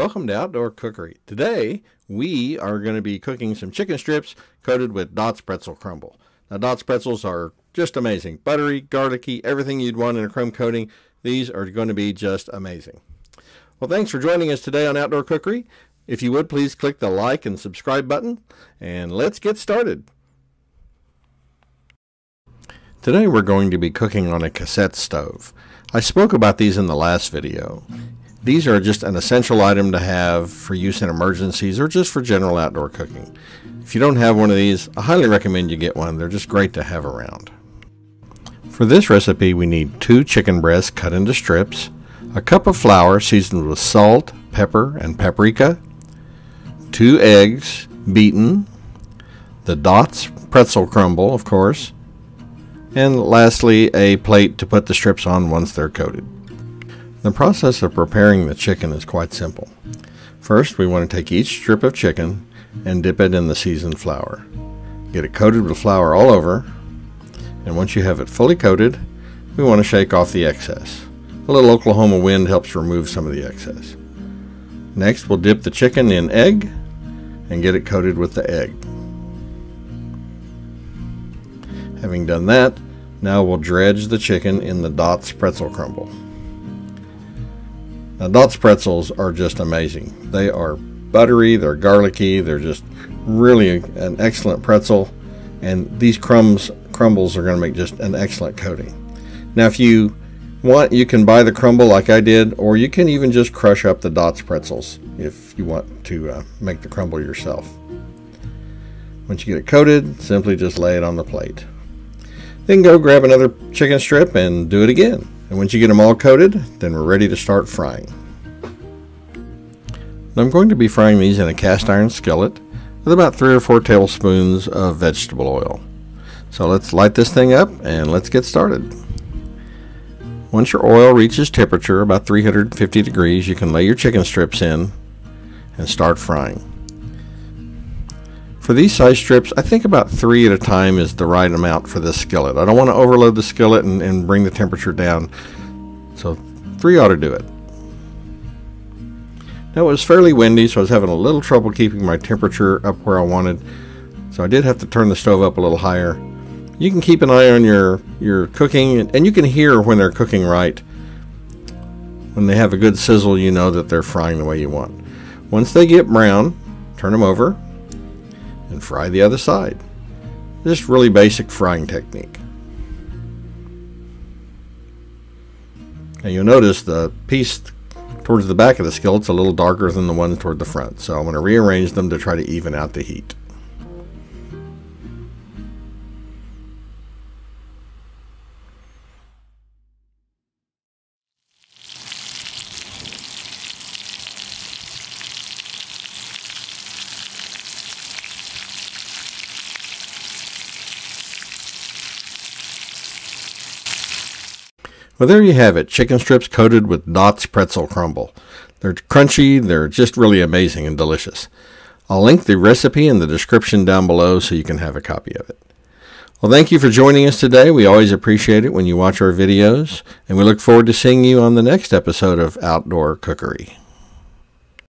Welcome to Outdoor Cookery. Today we are going to be cooking some chicken strips coated with Dot's Pretzel Crumble. Now Dot's Pretzels are just amazing. Buttery, garlicky, everything you'd want in a crumb coating. These are going to be just amazing. Well, thanks for joining us today on Outdoor Cookery. If you would, please click the like and subscribe button, and let's get started. Today we're going to be cooking on a cassette stove. I spoke about these in the last video. These are just an essential item to have for use in emergencies or just for general outdoor cooking. If you don't have one of these, I highly recommend you get one. They're just great to have around. For this recipe, we need 2 chicken breasts cut into strips, a cup of flour seasoned with salt, pepper, and paprika, 2 eggs beaten, the Dot's Pretzel Crumble, of course, and lastly, a plate to put the strips on once they're coated. The process of preparing the chicken is quite simple. First, we want to take each strip of chicken and dip it in the seasoned flour. Get it coated with flour all over, and once you have it fully coated, we want to shake off the excess. A little Oklahoma wind helps remove some of the excess. Next, we'll dip the chicken in egg and get it coated with the egg. Having done that, now we'll dredge the chicken in the Dot's Pretzel Crumble. Now, Dot's pretzels are just amazing. They are buttery, they're garlicky, they're just really an excellent pretzel, and these crumbles are going to make just an excellent coating. Now, if you want, you can buy the crumble like I did, or you can even just crush up the Dot's pretzels if you want to make the crumble yourself. Once you get it coated, simply just lay it on the plate. Then go grab another chicken strip and do it again. And once you get them all coated, then we're ready to start frying. Now I'm going to be frying these in a cast iron skillet with about 3 or 4 tablespoons of vegetable oil. So let's light this thing up and let's get started. Once your oil reaches temperature about 350 degrees, you can lay your chicken strips in and start frying. For these size strips, I think about 3 at a time is the right amount for this skillet. I don't want to overload the skillet and bring the temperature down, so 3 ought to do it. Now, it was fairly windy, so I was having a little trouble keeping my temperature up where I wanted, so I did have to turn the stove up a little higher. You can keep an eye on your cooking, and you can hear when they're cooking right. When they have a good sizzle, you know that they're frying the way you want. Once they get brown, turn them over and fry the other side. Just really basic frying technique. Now you'll notice the piece towards the back of the skillet's a little darker than the one toward the front, so I'm going to rearrange them to try to even out the heat. Well, there you have it, chicken strips coated with Dot's Pretzel Crumble. They're crunchy, they're just really amazing and delicious. I'll link the recipe in the description down below so you can have a copy of it. Well, thank you for joining us today. We always appreciate it when you watch our videos, and we look forward to seeing you on the next episode of Outdoor Cookery.